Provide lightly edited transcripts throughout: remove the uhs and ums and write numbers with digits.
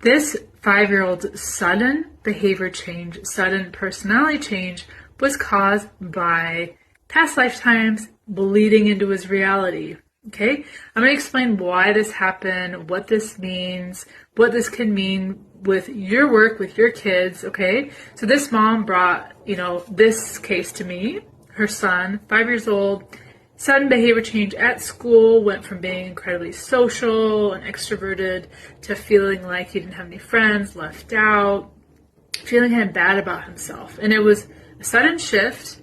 This 5-year-old's sudden behavior change, sudden personality change was caused by past lifetimes bleeding into his reality. Okay, I'm going to explain why this happened, what this means, what this can mean with your work, with your kids. Okay, so this mom brought, this case to me. Her son, 5 years old, sudden behavior change at school, went from being incredibly social and extroverted to feeling like he didn't have any friends, left out, feeling kind of bad about himself. And it was a sudden shift.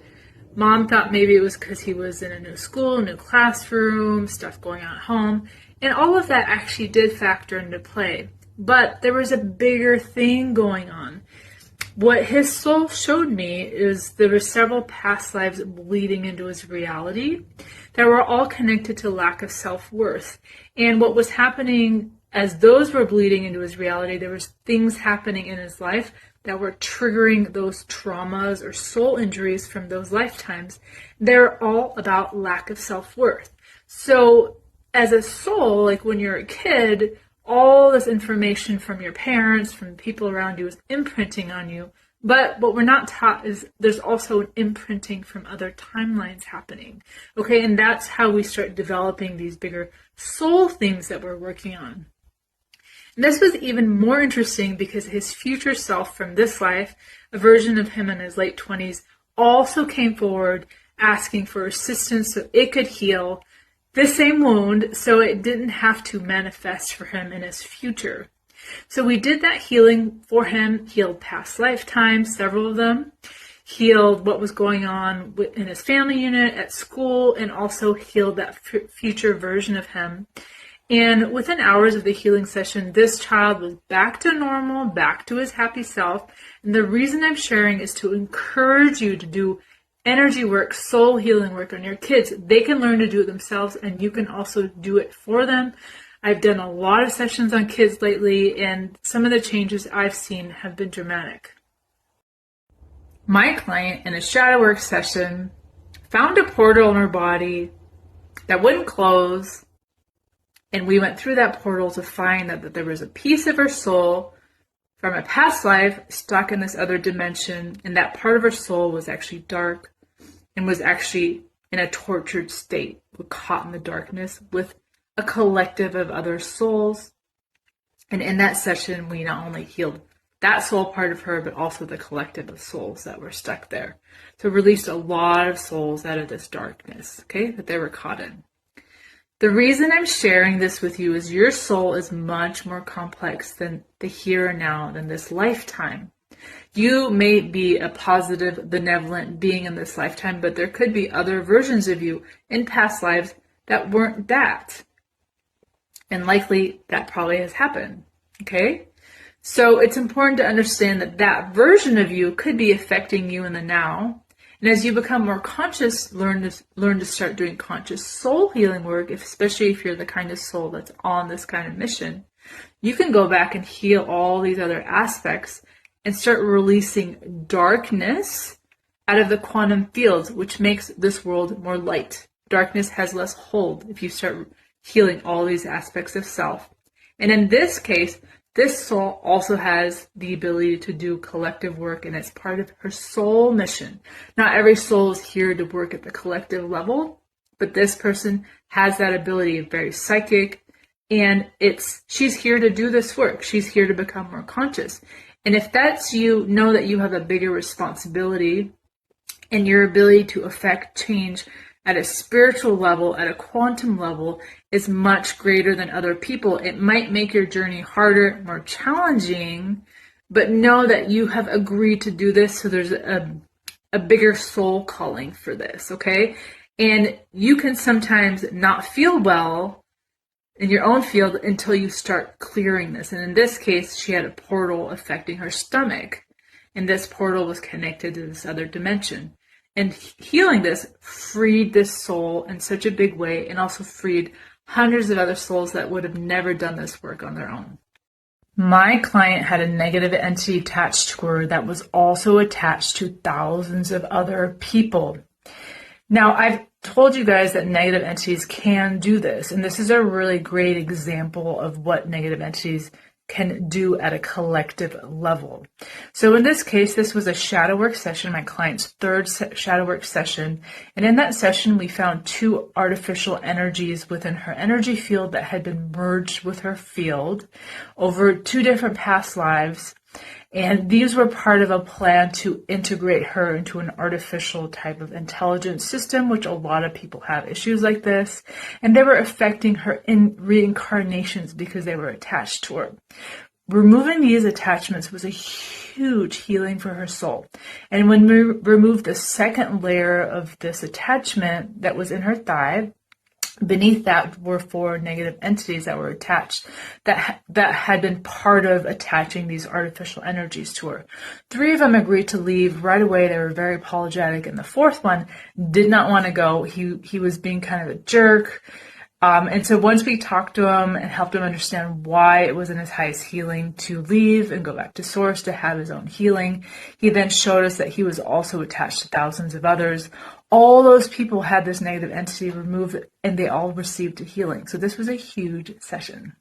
Mom thought maybe it was because he was in a new school, new classroom, stuff going on at home. And all of that actually did factor into play. But there was a bigger thing going on. What his soul showed me is there were several past lives bleeding into his reality that were all connected to lack of self-worth. And what was happening as those were bleeding into his reality, there was things happening in his life that were triggering those traumas or soul injuries from those lifetimes. They're all about lack of self-worth. So as a soul, like when you're a kid, all this information from your parents, from people around you is imprinting on you. But what we're not taught is there's also an imprinting from other timelines happening. Okay, and that's how we start developing these bigger soul things that we're working on. And this was even more interesting because his future self from this life, a version of him in his late 20s, also came forward asking for assistance so it could heal the same wound so it didn't have to manifest for him in his future. So we did that healing for him, healed past lifetimes, several of them, healed what was going on in his family unit, at school, and also healed that future version of him. And within hours of the healing session, this child was back to normal, back to his happy self. And the reason I'm sharing is to encourage you to do energy work, soul healing work on your kids. They can learn to do it themselves, and you can also do it for them. I've done a lot of sessions on kids lately, and some of the changes I've seen have been dramatic. My client in a shadow work session found a portal in her body that wouldn't close. And we went through that portal to find that there was a piece of her soul from a past life stuck in this other dimension. And that part of her soul was actually dark and was actually in a tortured state, caught in the darkness with a collective of other souls. And in that session, we not only healed that soul part of her, but also the collective of souls that were stuck there. So released a lot of souls out of this darkness, okay, that they were caught in. The reason I'm sharing this with you is your soul is much more complex than the here and now, than this lifetime. You may be a positive, benevolent being in this lifetime, but there could be other versions of you in past lives that weren't that. And likely that probably has happened, okay? So it's important to understand that that version of you could be affecting you in the now. And as you become more conscious, learn to start doing conscious soul healing work, especially if you're the kind of soul that's on this kind of mission. You can go back and heal all these other aspects and start releasing darkness out of the quantum fields, which makes this world more light. Darkness has less hold if you start healing all these aspects of self. And in this case, this soul also has the ability to do collective work, and it's part of her soul mission. Not every soul is here to work at the collective level, but this person has that ability, very psychic, and she's here to do this work. She's here to become more conscious. And if that's you, know that you have a bigger responsibility, and your ability to affect change at a spiritual level, at a quantum level, is much greater than other people. It might make your journey harder, more challenging, but know that you have agreed to do this, so there's a bigger soul calling for this, okay? And you can sometimes not feel well in your own field until you start clearing this. And in this case, she had a portal affecting her stomach, and this portal was connected to this other dimension. And healing this freed this soul in such a big way, and also freed hundreds of other souls that would have never done this work on their own. My client had a negative entity attached to her that was also attached to thousands of other people. Now, I've told you guys that negative entities can do this, and this is a really great example of what negative entities can do at a collective level. So in this case, this was a shadow work session, my client's third shadow work session. And in that session, we found 2 artificial energies within her energy field that had been merged with her field over 2 different past lives. And these were part of a plan to integrate her into an artificial type of intelligence system, which a lot of people have issues like this. And they were affecting her in reincarnations because they were attached to her. Removing these attachments was a huge healing for her soul. And when we removed the second layer of this attachment that was in her thigh, beneath that were 4 negative entities that were attached, that had been part of attaching these artificial energies to her. 3 of them agreed to leave right away. They were very apologetic, and the 4th one did not want to go. He was being kind of a jerk. And so once we talked to him and helped him understand why it was in his highest healing to leave and go back to source to have his own healing, he then showed us that he was also attached to thousands of others. All those people had this negative entity removed, and they all received a healing. So this was a huge session.